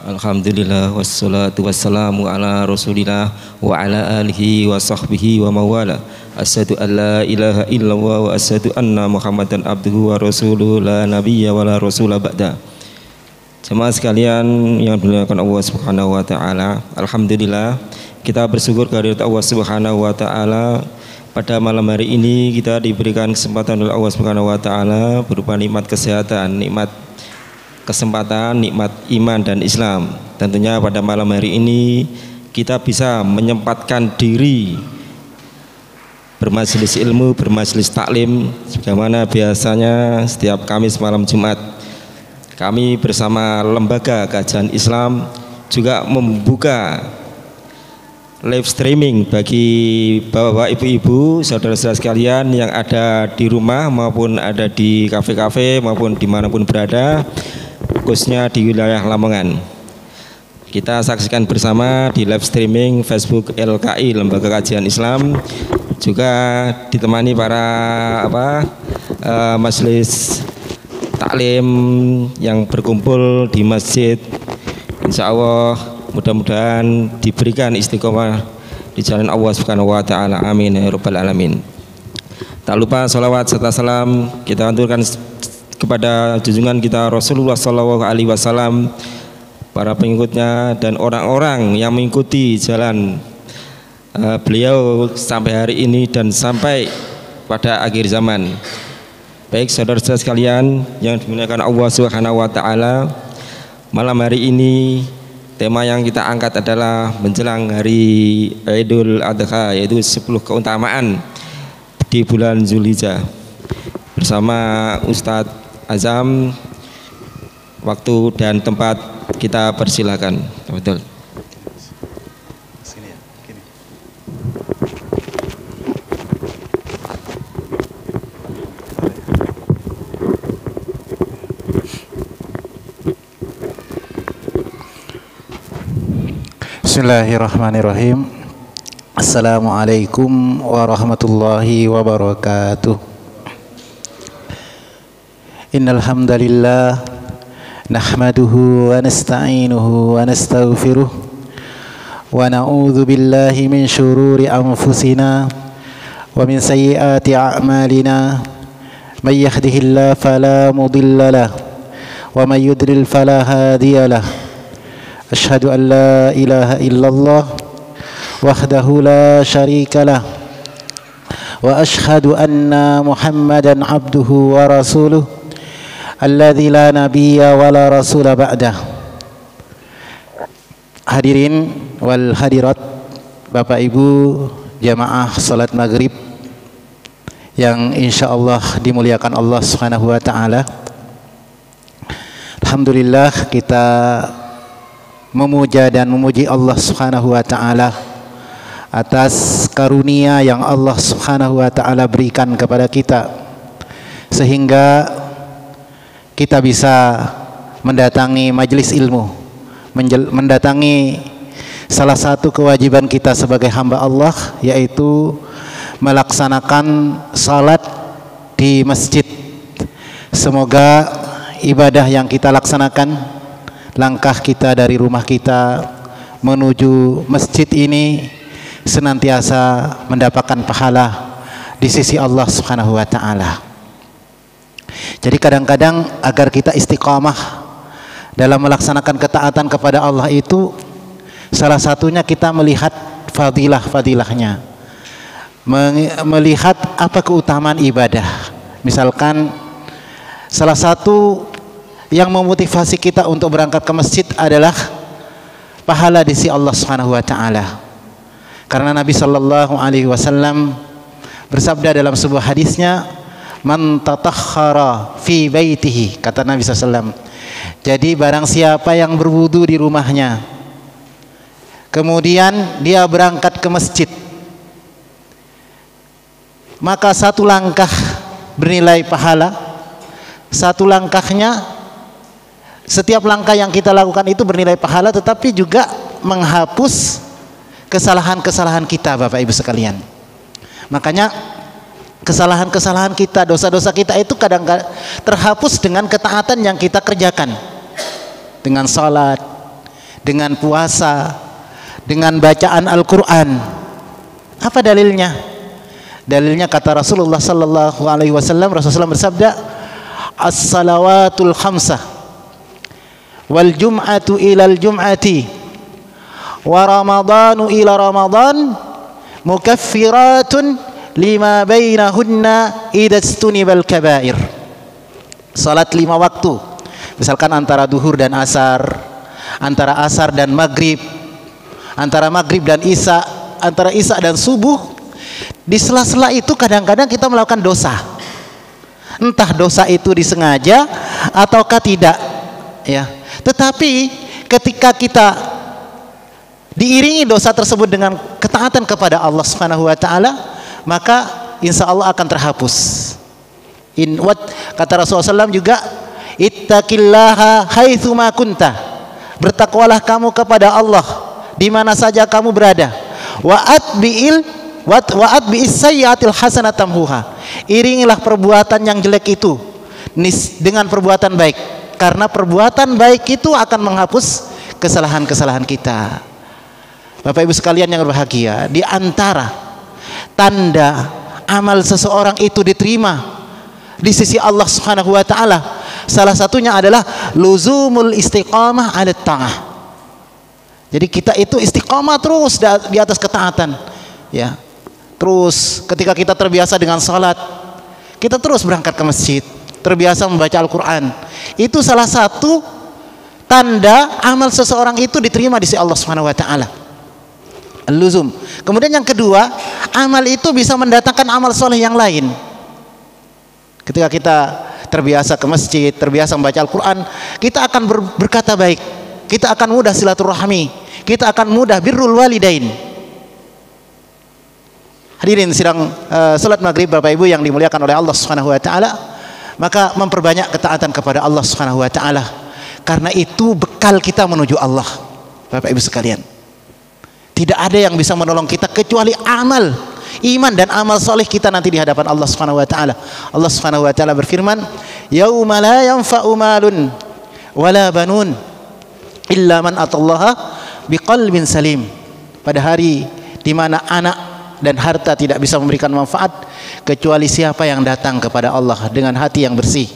Alhamdulillah wassalatu wassalamu ala rasulillah wa ala alihi wa sahbihi wa mawala. Asyhadu an la ilaha illallah wa asyhadu anna Muhammadan abduhu wa rasuluhu la nabiyya wa la rasula ba'da. Jemaah sekalian yang dimuliakan Allah Subhanahu wa taala, alhamdulillah kita bersyukur kehadirat Allah Subhanahu wa taala. Pada malam hari ini kita diberikan kesempatan oleh Allah Subhanahu wa taala berupa nikmat kesehatan, nikmat kesempatan, nikmat iman dan Islam. Tentunya pada malam hari ini kita bisa menyempatkan diri bermajelis ilmu, bermajelis taklim sebagaimana biasanya setiap Kamis malam Jumat. Kami bersama Lembaga Kajian Islam juga membuka live streaming bagi bapak-bapak, ibu-ibu, saudara-saudara sekalian yang ada di rumah maupun ada di kafe-kafe maupun dimanapun berada, khususnya di wilayah Lamongan. Kita saksikan bersama di live streaming Facebook LKI Lembaga Kajian Islam, juga ditemani para majelis taklim yang berkumpul di masjid. Insya Allah mudah-mudahan diberikan istiqomah di jalan Allah Subhanahu wa taala. Amin ya rabbal alamin. Tak lupa salawat serta salam kita aturkan kepada junjungan kita Rasulullah sallallahu alaihi wasallam, para pengikutnya dan orang-orang yang mengikuti jalan beliau sampai hari ini dan sampai pada akhir zaman. Baik saudara-saudara sekalian yang dimuliakan Allah Subhanahu wa taala, malam hari ini tema yang kita angkat adalah menjelang hari Idul Adha, yaitu 10 keutamaan di bulan Zulhijjah. Bersama Ustadz Azam, waktu dan tempat kita persilakan. Betul. Bismillahirrahmanirrahim. Assalamualaikum warahmatullahi wabarakatuh. Innal hamdalillah nahmaduhu wa nasta'inuhu wa nastaghfiruh wa na'udzu billahi min shururi anfusina wa min sayyiati a'malina. May yahdihillahu fala mudilla lahu wa may yudlil fala hadiya lahu. Asyhadu an la ilaha illallah wahdahu la syarika lah wa asyhadu anna Muhammadan abduhu wa rasuluh alladzi la nabiyya wa la rasula ba'dah. Hadirin wal hadirat, Bapak Ibu jamaah salat maghrib yang insyaallah dimuliakan Allah Subhanahu wa taala. Alhamdulillah kita memuja dan memuji Allah Subhanahu wa taala atas karunia yang Allah Subhanahu wa taala berikan kepada kita sehingga kita bisa mendatangi majelis ilmu, mendatangi salah satu kewajiban kita sebagai hamba Allah, yaitu melaksanakan salat di masjid. Semoga ibadah yang kita laksanakan, langkah kita dari rumah kita menuju masjid ini senantiasa mendapatkan pahala di sisi Allah Subhanahu wa taala. Jadi kadang-kadang agar kita istiqamah dalam melaksanakan ketaatan kepada Allah itu, salah satunya kita melihat fadilah-fadilahnya, melihat apa keutamaan ibadah. Misalkan salah satu yang memotivasi kita untuk berangkat ke masjid adalah pahala di sisi Allah Subhanahu wa taala. Karena Nabi sallallahu alaihi wasallam bersabda dalam sebuah hadisnya, "Man tatahhara fi baitihi," kata Nabi sallallahu alaihi wasallam. Jadi barang siapa yang berwudu di rumahnya, kemudian dia berangkat ke masjid, maka satu langkah bernilai pahala. Satu langkahnya, setiap langkah yang kita lakukan itu bernilai pahala, tetapi juga menghapus kesalahan-kesalahan kita, Bapak Ibu sekalian. Makanya kesalahan-kesalahan kita, dosa-dosa kita itu kadang terhapus dengan ketaatan yang kita kerjakan, dengan salat, dengan puasa, dengan bacaan Al-Quran. Apa dalilnya? Dalilnya kata Rasulullah sallallahu alaihi wasallam, Rasulullah bersabda, as-salawatul khamsah wal jum'atu ilal jum'ati wa ramadanu ila ramadan mukaffiratun lima bainahunna idza istunibal kabair. Salat 5 waktu, misalkan antara duhur dan asar, antara asar dan maghrib, antara maghrib dan isya, antara isya dan subuh, di sela-sela itu kadang-kadang kita melakukan dosa. Entah dosa itu disengaja ataukah tidak, ya. Tetapi ketika kita diiringi dosa tersebut dengan ketaatan kepada Allah Subhanahu wa taala, maka insya Allah akan terhapus. Kata Rasulullah SAW juga, ittaqillaha haitsuma kunta. Bertakwalah kamu kepada Allah di mana saja kamu berada. Wa atbi'is sayyi'atil hasanatan tamhuha. Iringilah perbuatan yang jelek itu dengan perbuatan baik, karena perbuatan baik itu akan menghapus kesalahan-kesalahan kita. Bapak Ibu sekalian yang berbahagia, di antara tanda amal seseorang itu diterima di sisi Allah Subhanahu wa taala, salah satunya adalah luzumul istiqamah 'ala ta'ah. Jadi kita itu istiqamah terus di atas ketaatan, ya. Terus ketika kita terbiasa dengan salat, kita terus berangkat ke masjid, terbiasa membaca Al-Qur'an. Itu salah satu tanda amal seseorang itu diterima di sisi Allah Subhanahu wa taala. Al-luzum. Kemudian yang kedua, amal itu bisa mendatangkan amal soleh yang lain. Ketika kita terbiasa ke masjid, terbiasa membaca Al-Quran, kita akan berkata baik, kita akan mudah silaturahmi, kita akan mudah birrul walidain. Hadirin sidang salat maghrib Bapak Ibu yang dimuliakan oleh Allah Subhanahu wa taala, maka memperbanyak ketaatan kepada Allah Subhanahu wa taala, karena itu bekal kita menuju Allah. Bapak Ibu sekalian, tidak ada yang bisa menolong kita kecuali amal, iman dan amal soleh kita nanti di hadapan Allah Subhanahu wa taala. Allah Subhanahu wa taala berfirman, "Yauma la yanfa'u malun wala banun illa man atallaha biqalbin salim." Pada hari di mana anak dan harta tidak bisa memberikan manfaat kecuali siapa yang datang kepada Allah dengan hati yang bersih.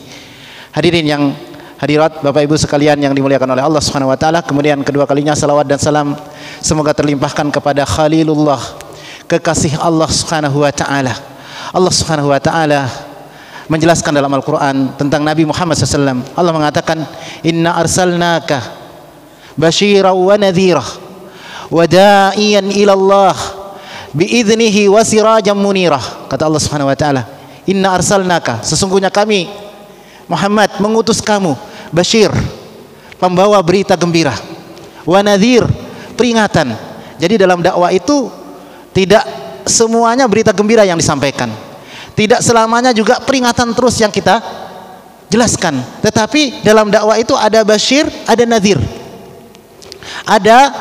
Hadirin yang hadirat, Bapak Ibu sekalian yang dimuliakan oleh Allah Subhanahu wa taala, kemudian kedua kalinya salawat dan salam semoga terlimpahkan kepada Khalilullah, kekasih Allah Subhanahu wa taala. Allah Subhanahu wa taala menjelaskan dalam Al-Qur'an tentang Nabi Muhammad SAW. Allah mengatakan, "Inna arsalnaka basyiran wa nadhira wa da'iyan ila Allah bi'idnihi wa sirajan munirah." Kata Allah Subhanahu wa taala, "Inna arsalnaka," sesungguhnya kami Muhammad mengutus kamu, basyir, pembawa berita gembira, wa nadhir, peringatan. Jadi dalam dakwah itu tidak semuanya berita gembira yang disampaikan, tidak selamanya juga peringatan terus yang kita jelaskan, tetapi dalam dakwah itu ada basyir, ada nadhir, ada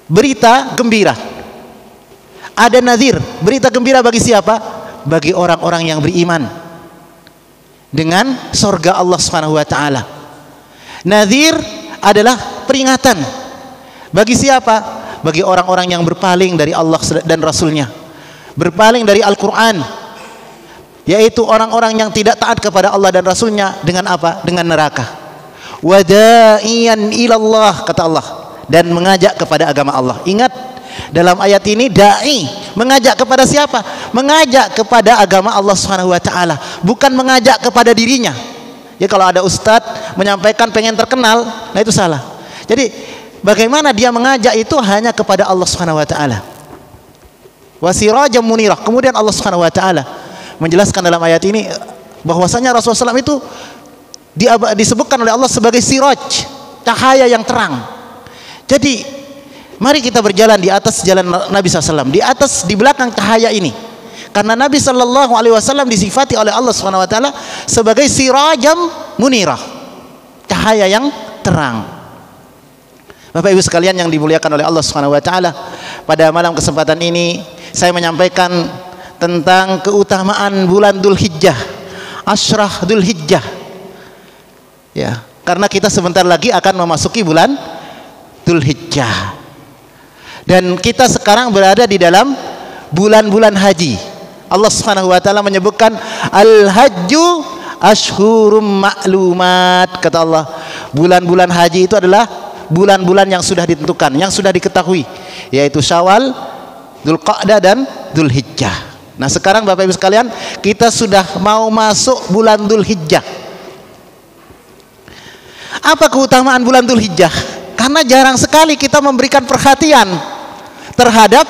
berita gembira, ada nadhir. Berita gembira bagi siapa? Bagi orang-orang yang beriman dengan surga Allah Subhanahu wa taala. Nadhir adalah peringatan bagi siapa? Bagi orang-orang yang berpaling dari Allah dan Rasulnya, berpaling dari Al-Quran, yaitu orang-orang yang tidak taat kepada Allah dan Rasulnya. Dengan apa? Dengan neraka. Wada'iyan ilallah, kata Allah, dan mengajak kepada agama Allah. Ingat, dalam ayat ini da'i mengajak kepada siapa? Mengajak kepada agama Allah Subhanahu wa taala, bukan mengajak kepada dirinya. Ya, kalau ada ustadz menyampaikan pengen terkenal, nah itu salah. Jadi bagaimana dia mengajak itu hanya kepada Allah Subhanahu wa taala. Wasirajam munirah. Kemudian Allah Subhanahu wa taala menjelaskan dalam ayat ini bahwasanya Rasulullah SAW itu disebutkan oleh Allah sebagai siraj, cahaya yang terang. Jadi mari kita berjalan di atas jalan Nabi SAW, di belakang cahaya ini. Karena Nabi SAW disifati oleh Allah Subhanahu wa taala sebagai sirajam munirah, cahaya yang terang. Bapak Ibu sekalian yang dimuliakan oleh Allah Subhanahu wa taala, pada malam kesempatan ini saya menyampaikan tentang keutamaan bulan Dzulhijjah, Ashrah Dzulhijjah. Ya, karena kita sebentar lagi akan memasuki bulan Dzulhijjah. Dan kita sekarang berada di dalam bulan-bulan haji. Allah Subhanahu wa taala menyebutkan al-hajju ashhurum ma'lumat. Kata Allah, bulan-bulan haji itu adalah bulan-bulan yang sudah ditentukan, yang sudah diketahui, yaitu Syawal, Dzulqa'dah dan Dzulhijjah. Nah, sekarang Bapak Ibu sekalian, kita sudah mau masuk bulan Dzulhijjah. Apa keutamaan bulan Dzulhijjah? Karena jarang sekali kita memberikan perhatian terhadap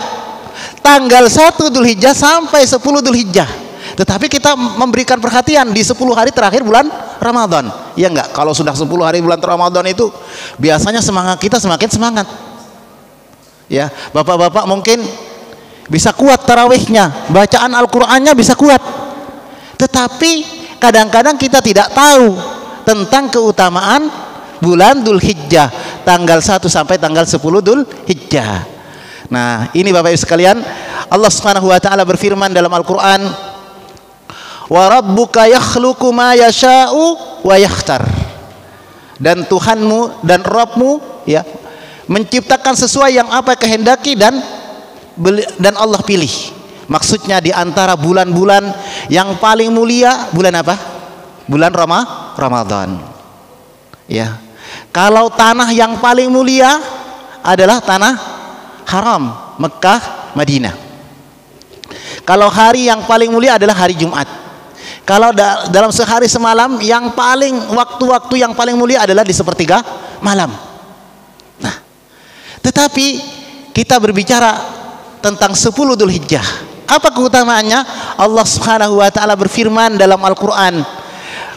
tanggal 1 Dzulhijjah sampai 10 Dzulhijjah. Tetapi kita memberikan perhatian di 10 hari terakhir bulan Ramadan. Ya enggak? Kalau sudah 10 hari bulan Ramadan itu biasanya semangat kita semakin semangat. Ya, bapak-bapak mungkin bisa kuat tarawihnya, bacaan Al-Qur'annya bisa kuat. Tetapi kadang-kadang kita tidak tahu tentang keutamaan bulan Dzulhijjah, tanggal 1 sampai tanggal 10 Dzulhijjah. Nah, ini Bapak Ibu sekalian, Allah Subhanahu wa taala berfirman dalam Al-Qur'an, "Wa rabbuka yakhluqu ma yasha'u wa yakhtar." Dan Tuhanmu dan Rabbmu ya menciptakan sesuai yang apa kehendaki dan Allah pilih. Maksudnya di antara bulan-bulan yang paling mulia bulan apa? Bulan Ramadan. Ya. Kalau tanah yang paling mulia adalah tanah haram, Mekah, Madinah. Kalau hari yang paling mulia adalah hari Jumat. Kalau dalam sehari semalam yang paling waktu-waktu yang paling mulia adalah di sepertiga malam. Nah, tetapi kita berbicara tentang 10 Dzulhijjah. Apa keutamaannya? Allah Subhanahu wa taala berfirman dalam Al-Qur'an,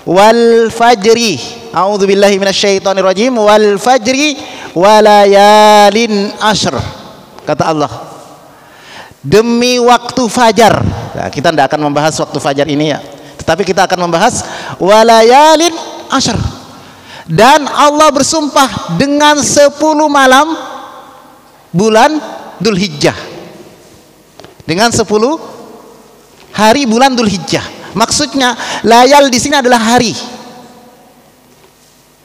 "Wal fajri." A'udzubillahi minasyaitonirrajim. "Wal fajri walayalin ashr." Kata Allah, demi waktu fajar. Nah, kita tidak akan membahas waktu fajar ini ya, tetapi kita akan membahas walayalin ashr. Dan Allah bersumpah dengan 10 malam bulan Dzulhijjah, dengan 10 hari bulan Dzulhijjah. Maksudnya layal di sini adalah hari.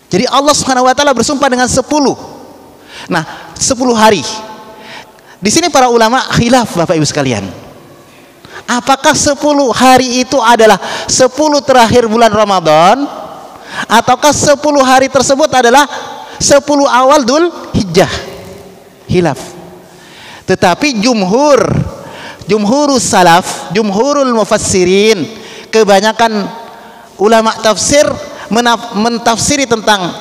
Jadi Allah Subhanahu wa taala bersumpah dengan 10. Nah, 10 hari. Di sini para ulama khilaf Bapak Ibu sekalian. Apakah 10 hari itu adalah 10 terakhir bulan Ramadan, ataukah 10 hari tersebut adalah 10 awal Dzulhijjah? Khilaf. Tetapi jumhurus salaf, jumhurul mufassirin, kebanyakan ulama tafsir mentafsiri tentang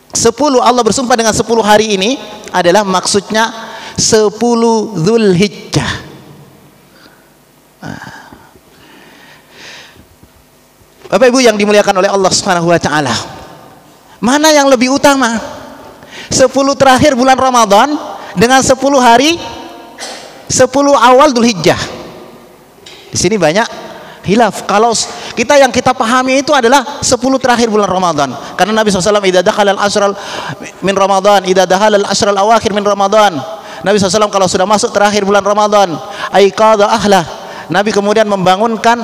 10 Allah bersumpah dengan 10 hari ini adalah maksudnya 10 Dzulhijjah. Bapak Ibu yang dimuliakan oleh Allah Subhanahu wa taala, mana yang lebih utama? 10 terakhir bulan Ramadan dengan 10 hari 10 awal Dzulhijjah. Di sini banyak khilaf. Kalau yang kita pahami itu adalah 10 terakhir bulan Ramadan. Karena Nabi SAW idza dakhala al-ashral min Ramadan, idza dakhala al-ashral awakhir min Ramadan. Nabi SAW kalau sudah masuk terakhir bulan Ramadan, aiqadha ahlah. Nabi kemudian membangunkan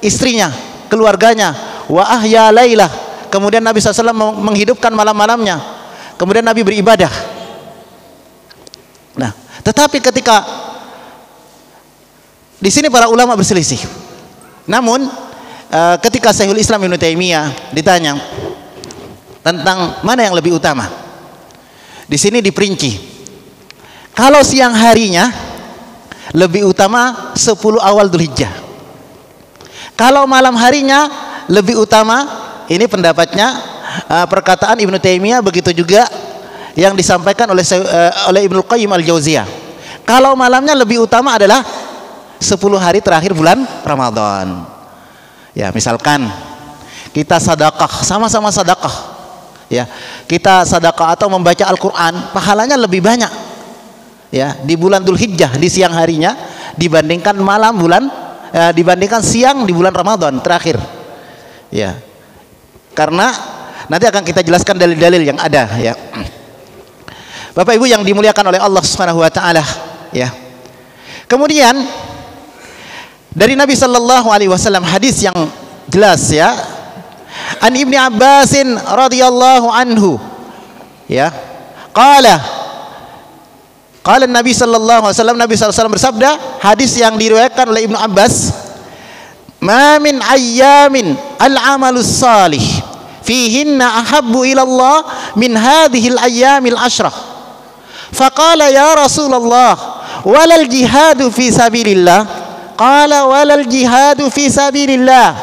istrinya, keluarganya, wa ahya lailah. Kemudian Nabi SAW menghidupkan malam-malamnya. Kemudian Nabi beribadah. Nah, tetapi ketika di sini para ulama berselisih. Namun ketika Syekhul Islam Ibnu Taimiyah ditanya tentang mana yang lebih utama, di sini diperinci. Kalau siang harinya lebih utama 10 awal Dzulhijjah. Kalau malam harinya lebih utama, ini pendapatnya perkataan Ibnu Taimiyah, begitu juga yang disampaikan oleh Ibnu Qayyim Al-Jauziyah. Kalau malamnya lebih utama adalah 10 hari terakhir bulan Ramadan. Ya, misalkan kita sedekah, sama-sama sedekah. Ya, kita sedekah atau membaca Al-Qur'an, pahalanya lebih banyak. Ya, di bulan Dzulhijjah di siang harinya dibandingkan dibandingkan siang di bulan Ramadan terakhir. Ya. Karena nanti akan kita jelaskan dalil-dalil yang ada ya. Bapak Ibu yang dimuliakan oleh Allah Subhanahu wa taala, ya. Kemudian dari Nabi sallallahu alaihi wasallam hadis yang jelas ya. An Ibnu Abbasin radhiyallahu anhu, ya. Qala Nabi sallallahu alaihi wasallam, Nabi sallallahu alaihi wasallam bersabda, hadis yang diriwayatkan oleh Ibnu Abbas, "Ma min ayyamin al-amalus salih fihinna ahabbu ila Allah min hadhihi al-ayyamil ashrah." Faqala ya Rasulullah, walal jihadu fi sabilillah? Qala walal jihadu fi sabilillah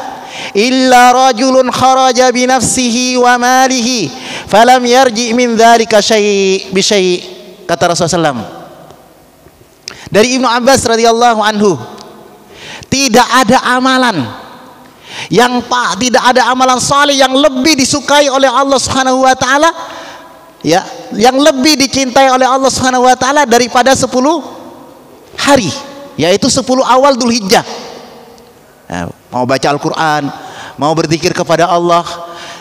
illa rajulun kharaja bi nafsihi wa malihi falam yarji min dzalika bi syai'. Kata Rasulullah SAW. Dari Ibnu Abbas radhiyallahu anhu, tidak ada amalan tidak ada amalan saleh yang lebih disukai oleh Allah Subhanahu wa taala, ya, yang lebih dicintai oleh Allah Subhanahu wa taala daripada 10 hari, yaitu 10 awal Dzulhijjah. Nah, mau baca Al-Qur'an, mau berzikir kepada Allah,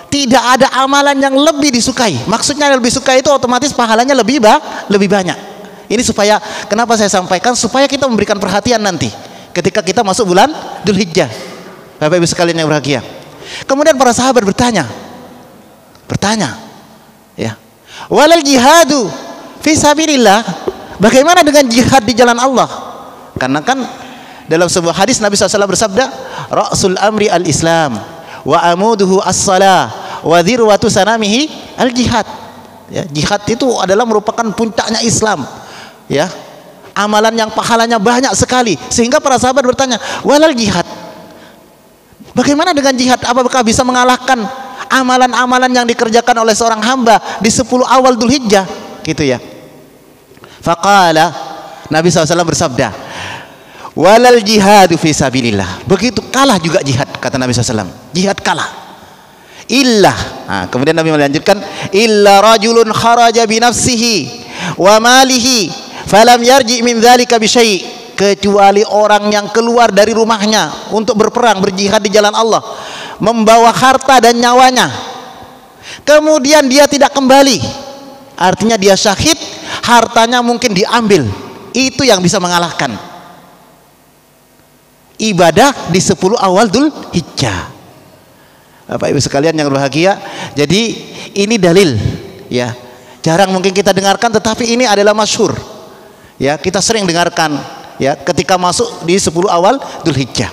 tidak ada amalan yang lebih disukai. Maksudnya lebih suka itu otomatis pahalanya lebih banyak. Ini supaya, kenapa saya sampaikan, supaya kita memberikan perhatian nanti ketika kita masuk bulan Dzulhijjah. Bapak Ibu sekalian yang berbahagia. Kemudian para sahabat bertanya, ya, walal jihadu fi sabilillah, bagaimana dengan jihad di jalan Allah? Karena kan dalam sebuah hadis Nabi SAW bersabda, ra'sul amri al-islam wa amuduhu as-salah wa dhirwatu sanamihi al-jihad. Ya, jihad itu adalah merupakan puncaknya Islam, ya, amalan yang pahalanya banyak sekali. Sehingga para sahabat bertanya, walal jihad, bagaimana dengan jihad? Apakah bisa mengalahkan amalan-amalan yang dikerjakan oleh seorang hamba di 10 awal Dzulhijjah? Gitu ya. Faqala, Nabi SAW bersabda, walal jihadu fi sabilillah. Begitu kalah juga jihad, kata Nabi SAW. Jihad kalah. Kemudian Nabi melanjutkan, illa rajulun kharaja bi nafsihi wa malihi falam yarji min dzalika bi syai'. Kecuali orang yang keluar dari rumahnya untuk berperang, berjihad di jalan Allah, membawa harta dan nyawanya, kemudian dia tidak kembali, artinya dia syahid, hartanya mungkin diambil. Itu yang bisa mengalahkan ibadah di 10 awal Dzulhijjah. Bapak Ibu sekalian yang berbahagia, jadi ini dalil, ya, jarang mungkin kita dengarkan, tetapi ini adalah masyhur, ya, kita sering dengarkan, ya, ketika masuk di 10 awal Dzulhijjah.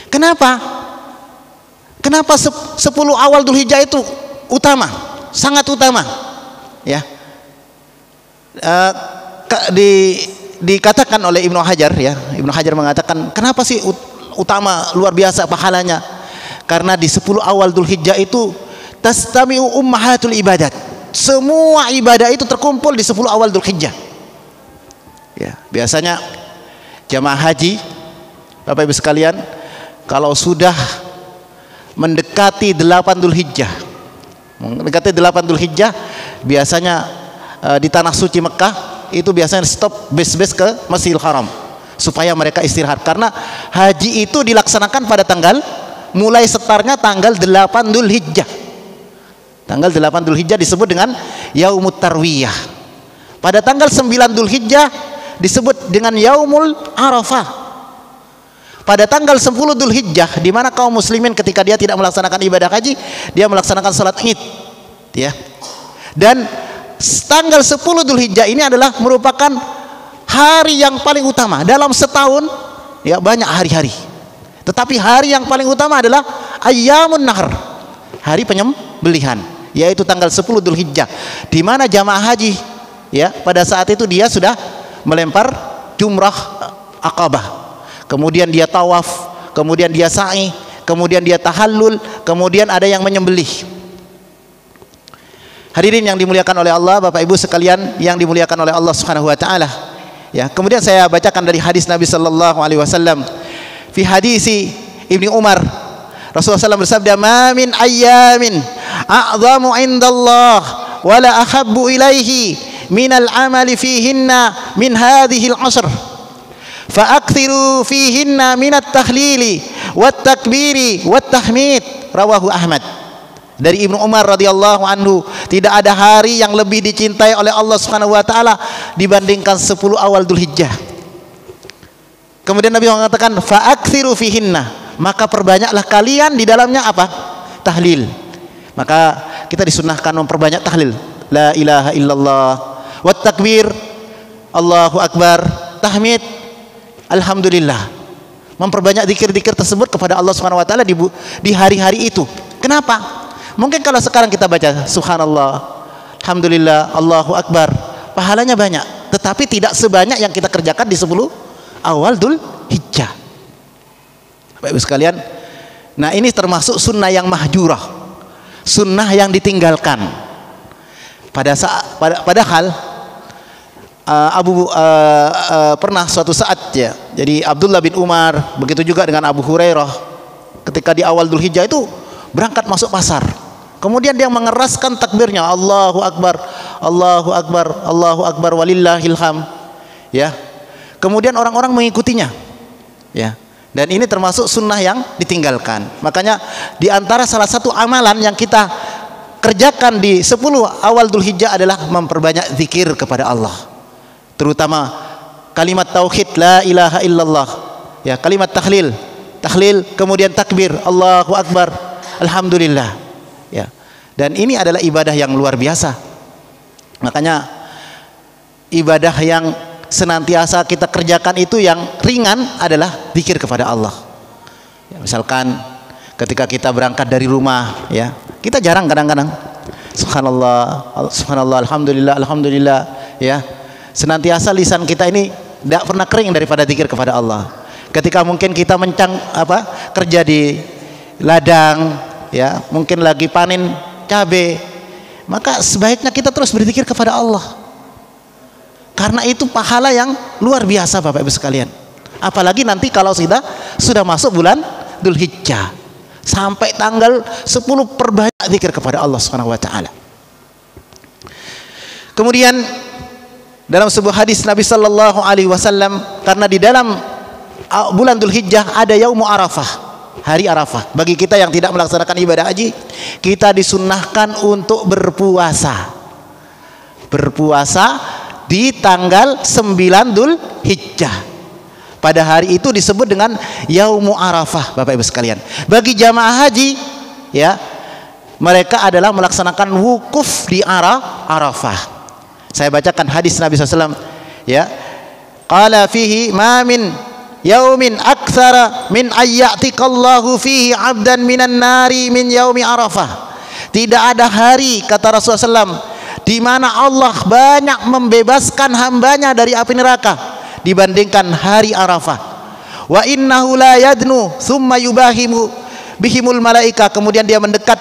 Kenapa 10 awal Dzulhijjah itu utama, sangat utama, ya. Dikatakan oleh Ibnu Hajar, ya, Ibnu Hajar mengatakan, kenapa sih utama, luar biasa pahalanya? Karena di 10 awal Dzulhijjah itu tastami'u ummahatul ibadat, semua ibadah itu terkumpul di 10 awal Dzulhijjah. Ya, biasanya jamaah haji, Bapak Ibu sekalian, kalau sudah mendekati 8 Dzulhijjah, biasanya di tanah suci Mekah itu biasanya stop base ke Masjidil Haram supaya mereka istirahat, karena haji itu dilaksanakan pada mulai setarnya tanggal 8 Dzulhijjah. Tanggal 8 Dzulhijjah disebut dengan Yaumut Tarwiyah. Pada tanggal 9 Dzulhijjah disebut dengan Yaumul Arafah. Pada tanggal 10 Dzulhijjah, di mana kaum muslimin ketika dia tidak melaksanakan ibadah haji, dia melaksanakan salat Id, ya. Dan tanggal 10 Dzulhijjah ini adalah merupakan hari yang paling utama dalam setahun, ya, banyak hari-hari. Tetapi hari yang paling utama adalah Ayyamun Nahr, hari penyembelihan, yaitu tanggal 10 Dzulhijjah, di mana jamaah haji, ya, pada saat itu dia sudah melempar jumrah Aqabah, kemudian dia tawaf, kemudian dia sa'i, kemudian dia tahallul, kemudian ada yang menyembelih. Hadirin yang dimuliakan oleh Allah, Bapak Ibu sekalian yang dimuliakan oleh Allah Subhanahu wa taala. Ya, kemudian saya bacakan dari hadis Nabi sallallahu alaihi wasallam. Fi hadisi Ibnu Umar, Rasulullah SAW bersabda, "Ma min ayyamin a'zamu 'indallah wa la ahabbu ilaihi minal amali fihinna min hadhil ashr fa'akthiru fihinna minat tahlili wat takbiri wat tahmid." Rawahu Ahmad. Dari Ibnu Umar radhiyallahu anhu, tidak ada hari yang lebih dicintai oleh Allah Subhanahu wa taala dibandingkan 10 awal Dzulhijjah. Kemudian Nabi mengatakan, fa'akthiru fihinna, maka perbanyaklah kalian di dalamnya apa? Tahlil. Maka kita disunahkan memperbanyak tahlil. La ilaha illallah, wat takbir, Allahu akbar, tahmid, alhamdulillah. Memperbanyak zikir-zikir tersebut kepada Allah Subhanahu wa taala di hari-hari itu. Kenapa? Mungkin kalau sekarang kita baca subhanallah, alhamdulillah, Allahu akbar, pahalanya banyak, tetapi tidak sebanyak yang kita kerjakan di 10 awal Dzulhijjah. Bapak Ibu sekalian, nah ini termasuk sunnah yang mahjurah, sunnah yang ditinggalkan. Padahal pernah suatu saat ya, jadi Abdullah bin Umar, begitu juga dengan Abu Hurairah, ketika di awal Dzulhijjah itu berangkat masuk pasar, kemudian dia mengeraskan takbirnya, Allahu akbar, Allahu akbar, Allahu akbar, walillahil hamd, ya. Kemudian orang-orang mengikutinya, ya. Dan ini termasuk sunnah yang ditinggalkan. Makanya di antara salah satu amalan yang kita kerjakan di 10 awal Dzulhijjah adalah memperbanyak zikir kepada Allah, terutama kalimat tauhid la ilaha illallah, ya, kalimat tahlil, kemudian takbir, Allahu akbar, alhamdulillah, ya. Dan ini adalah ibadah yang luar biasa. Makanya ibadah yang senantiasa kita kerjakan itu yang ringan adalah zikir kepada Allah, ya, misalkan ketika kita berangkat dari rumah, ya, kita jarang kadang-kadang subhanallah, subhanallah, alhamdulillah, alhamdulillah, ya. Senantiasa lisan kita ini tidak pernah kering daripada zikir kepada Allah. Ketika mungkin kita kerja di ladang, ya, mungkin lagi panen cabai, maka sebaiknya kita terus berzikir kepada Allah. Karena itu pahala yang luar biasa Bapak Ibu sekalian. Apalagi nanti kalau sudah masuk bulan Dzulhijjah, sampai tanggal 10 perbanyak zikir kepada Allah Subhanahu wa taala. Kemudian dalam sebuah hadis Nabi sallallahu alaihi wasallam, karena di dalam bulan Dzulhijjah ada Yaumul Arafah, hari Arafah. Bagi kita yang tidak melaksanakan ibadah haji, kita disunnahkan untuk berpuasa. Berpuasa di tanggal 9 Dzulhijjah. Pada hari itu disebut dengan Yaumul Arafah, Bapak Ibu sekalian. Bagi jamaah haji, ya, mereka adalah melaksanakan wukuf di Arafah. Saya bacakan hadis Nabi SAW, ya. Qala fihi ma min yaumin aktsara min ayyatikallahu fihi 'abdan minan nari min yaumi Arafah. Tidak ada hari, kata Rasulullah SAW, di mana Allah banyak membebaskan hambanya dari api neraka dibandingkan hari Arafah. Wa innahu la yadnu thumma yubahimu bihimul malaika. Kemudian dia mendekat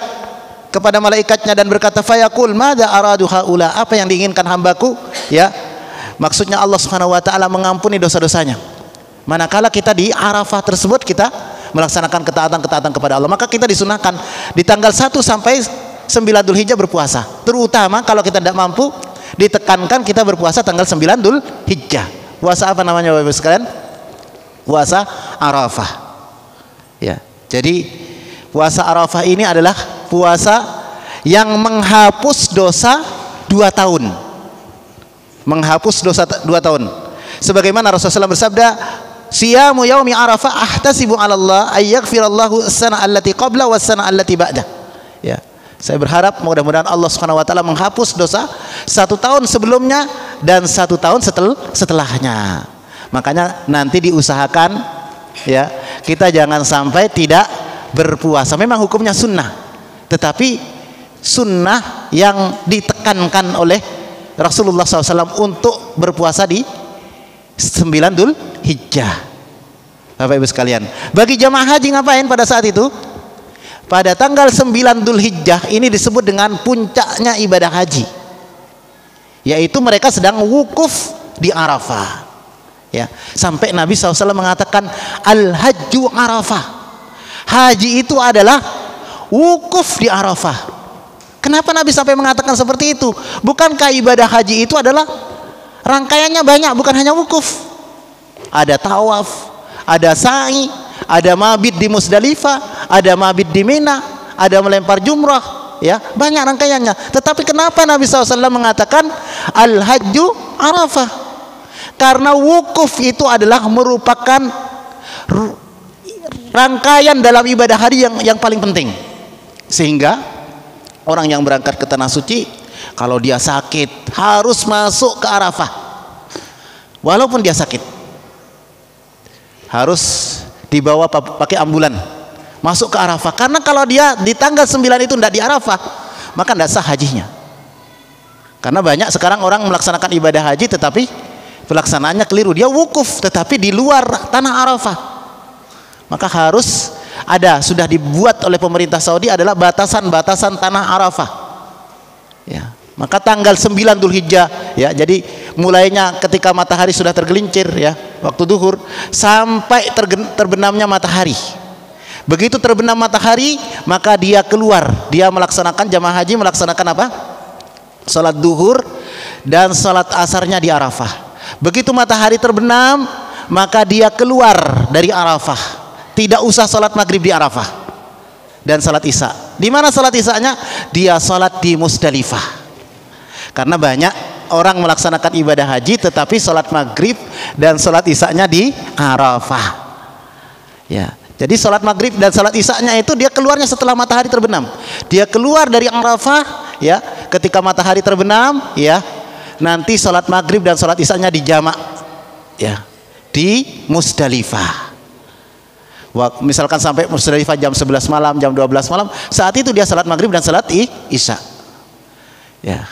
kepada malaikatnya dan berkata, fayaqul madza aradu haula, apa yang diinginkan hambaku, ya. Maksudnya Allah Subhanahu wa taala mengampuni dosa-dosanya. Manakala kita di Arafah tersebut kita melaksanakan ketaatan-ketaatan kepada Allah, maka kita disunahkan di tanggal 1 sampai 9 Dzulhijjah berpuasa. Terutama kalau kita tidak mampu, ditekankan kita berpuasa tanggal 9 Dzulhijjah. Puasa apa namanya Bapak Ibu sekalian? Puasa Arafah. Ya. Jadi puasa Arafah ini adalah puasa yang menghapus dosa 2 tahun. Menghapus dosa 2 tahun. Sebagaimana Rasulullah SAW bersabda, siyamu yaumi Arafah ahtasibu 'ala Allah ay yaghfirallahu as-sana allati qabla was-sana allati ba'da. Ya. Saya berharap mudah-mudahan Allah Subhanahu wa taala menghapus dosa 1 tahun sebelumnya dan 1 tahun setelahnya. Makanya nanti diusahakan, ya, kita jangan sampai tidak berpuasa. Memang hukumnya sunnah, tetapi sunnah yang ditekankan oleh Rasulullah SAW untuk berpuasa di 9 Dzulhijjah. Bapak Ibu sekalian, bagi jamaah haji ngapain pada saat itu? Pada tanggal 9 Dzulhijjah ini disebut dengan puncaknya ibadah haji, yaitu mereka sedang wukuf di Arafah, ya. Sampai Nabi SAW mengatakan al-hajju Arafah, haji itu adalah wukuf di Arafah. Kenapa Nabi sampai mengatakan seperti itu? Bukankah ibadah haji itu adalah rangkaiannya banyak, bukan hanya wukuf? Ada tawaf, ada sa'i, ada mabit di Musdalifah, ada mabit di Mina, ada melempar jumrah, ya, banyak rangkaiannya. Tetapi kenapa Nabi SAW mengatakan al-hajju Arafah? Karena wukuf itu adalah merupakan rangkaian dalam ibadah haji yang paling penting. Sehingga orang yang berangkat ke tanah suci, kalau dia sakit harus masuk ke Arafah. Walaupun dia sakit, harus dibawa pakai ambulan masuk ke Arafah. Karena kalau dia di tanggal 9 itu tidak di Arafah, maka tidak sah hajinya. Karena banyak sekarang orang melaksanakan ibadah haji tetapi pelaksanaannya keliru. Dia wukuf tetapi di luar tanah Arafah. Maka harus ada, sudah dibuat oleh pemerintah Saudi adalah batasan-batasan tanah Arafah. Ya, maka tanggal 9 Dzulhijjah, ya, jadi mulainya ketika matahari sudah tergelincir, ya, waktu duhur sampai terbenamnya matahari. Begitu terbenam matahari, maka dia keluar, dia melaksanakan, jamaah haji melaksanakan apa? Salat duhur dan salat asarnya di Arafah. Begitu matahari terbenam, maka dia keluar dari Arafah. Tidak usah salat maghrib di Arafah dan salat isya. Di mana salat isyanya? Dia salat di Musdalifah. Karena banyak orang melaksanakan ibadah haji tetapi salat maghrib dan salat isyanya di Arafah. Ya, jadi salat maghrib dan salat isyanya itu dia keluarnya setelah matahari terbenam. Dia keluar dari Arafah, ya, ketika matahari terbenam, ya. Nanti salat maghrib dan salat isyanya dijamak, ya, di Musdalifah. Misalkan sampai Musdalifah jam 11 malam, jam 12 malam, saat itu dia salat maghrib dan salat isya. Ya,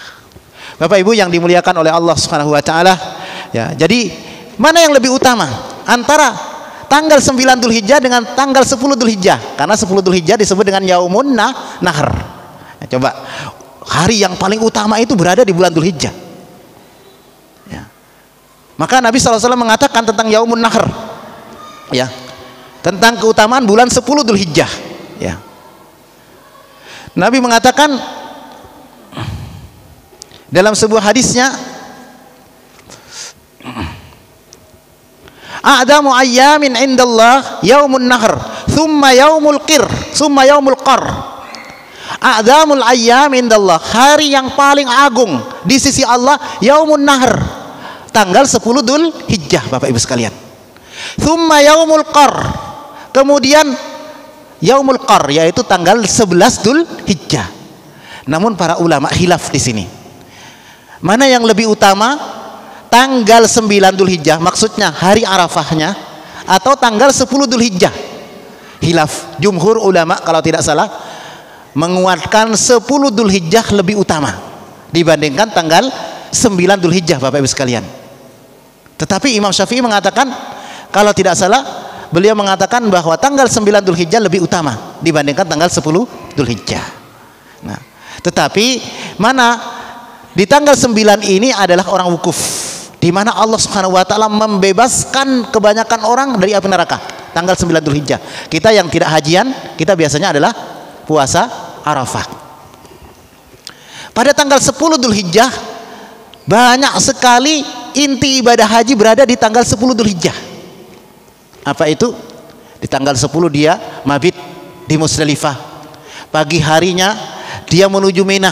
Bapak Ibu yang dimuliakan oleh Allah Subhanahu Wa Taala, ya. Jadi mana yang lebih utama antara tanggal 9 Dzulhijjah dengan tanggal 10 Dzulhijjah? Karena 10 Dzulhijjah disebut dengan Yaumun Nahr. Ya, coba, hari yang paling utama itu berada di bulan Dzulhijjah. Ya. Maka Nabi SAW mengatakan tentang Yaumun Nahr, ya, tentang keutamaan bulan 10 Dzulhijjah, ya. Nabi mengatakan dalam sebuah hadisnya, a'damu ayyamin indallah yaumun nahr thumma yaumul qir thumma yaumul qar. A'damul ayyam indallah, hari yang paling agung di sisi Allah, yaumun nahr, tanggal 10 Dzulhijjah, Bapak Ibu sekalian. Thumma yaumul qar, kemudian yaumul qar, yaitu tanggal 11 Dzulhijjah. Namun para ulama khilaf di sini. Mana yang lebih utama? Tanggal 9 Dzulhijjah, maksudnya hari Arafahnya, atau tanggal 10 Dzulhijjah? Khilaf. Jumhur ulama kalau tidak salah menguatkan 10 Dzulhijjah lebih utama dibandingkan tanggal 9 Dzulhijjah, Bapak Ibu sekalian. Tetapi Imam Syafi'i mengatakan, kalau tidak salah, beliau mengatakan bahwa tanggal 9 Dzulhijjah lebih utama dibandingkan tanggal 10 Dzulhijjah. Nah, tetapi mana di tanggal 9 ini adalah orang wukuf, di mana Allah Subhanahu Wa Taala membebaskan kebanyakan orang dari api neraka. Tanggal 9 Dzulhijjah. Kita yang tidak hajian, kita biasanya adalah puasa Arafah. Pada tanggal 10 Dzulhijjah banyak sekali inti ibadah haji berada di tanggal 10 Dzulhijjah. Apa itu? Di tanggal 10 dia mabit di Musdalifah. Pagi harinya dia menuju Mina,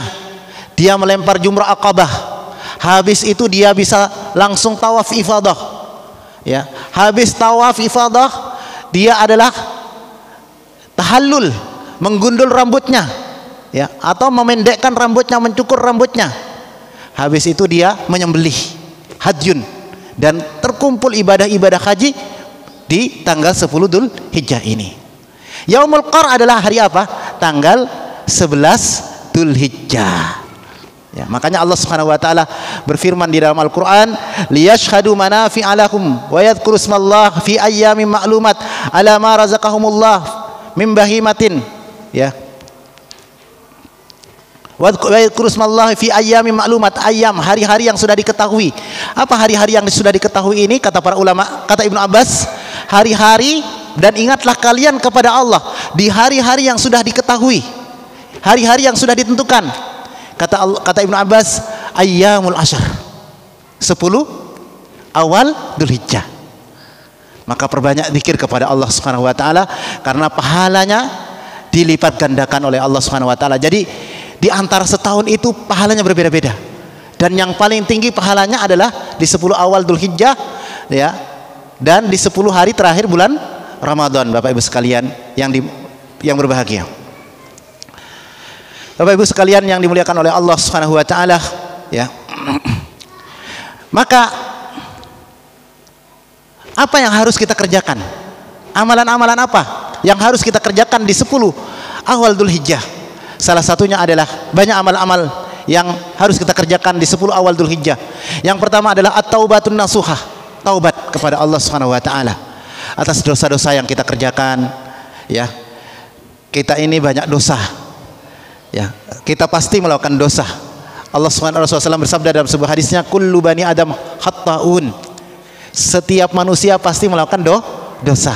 dia melempar jumrah Aqabah. Habis itu dia bisa langsung tawaf ifadah, ya. Habis tawaf ifadah dia adalah tahallul, menggundul rambutnya, ya, atau memendekkan rambutnya, mencukur rambutnya. Habis itu dia menyembelih, hadyun, dan terkumpul ibadah-ibadah haji di tanggal 10 Dzulhijjah ini. Yaumul Qar adalah hari apa? Tanggal 11 Dzulhijjah. Ya, makanya Allah Subhanahu Wa Taala berfirman di dalam Al-Quran, liyashhadu manafi'a lahum wa yadhkuru ismallah fi ayyamin ma'lumat ala ma razaqahumullah min bahimatin, ya. Wa yadhkuru ismallah fi ayyamin ma'lumat, ayyam, hari-hari yang sudah diketahui. Apa hari-hari yang sudah diketahui ini? Kata para ulama, kata Ibnu Abbas, hari-hari, dan ingatlah kalian kepada Allah di hari-hari yang sudah diketahui, hari-hari yang sudah ditentukan. Kata Ibnu Abbas, ayyamul ashar, 10 awal Dzulhijjah. Maka perbanyak zikir kepada Allah Subhanahu Wa Taala, karena pahalanya dilipat gandakan oleh Allah Subhanahu Wa Taala. Jadi di antara setahun itu pahalanya berbeda-beda, dan yang paling tinggi pahalanya adalah di 10 awal Dzulhijjah, ya, dan di 10 hari terakhir bulan Ramadan, Bapak Ibu sekalian yang berbahagia. Bapak Ibu sekalian yang dimuliakan oleh Allah Subhanahu wa taala, ya. Maka apa yang harus kita kerjakan? Amalan-amalan apa yang harus kita kerjakan di 10 awal Dzulhijjah? Salah satunya adalah banyak amal-amal yang harus kita kerjakan di 10 awal Dzulhijjah. Yang pertama adalah at-taubatun nasuhah, taubat kepada Allah Subhanahu wa taala atas dosa-dosa yang kita kerjakan, ya. Kita ini banyak dosa. Ya, kita pasti melakukan dosa. Allah Subhanahu wa taala bersabda dalam sebuah hadisnya, kullu bani adam khata'un. Setiap manusia pasti melakukan dosa.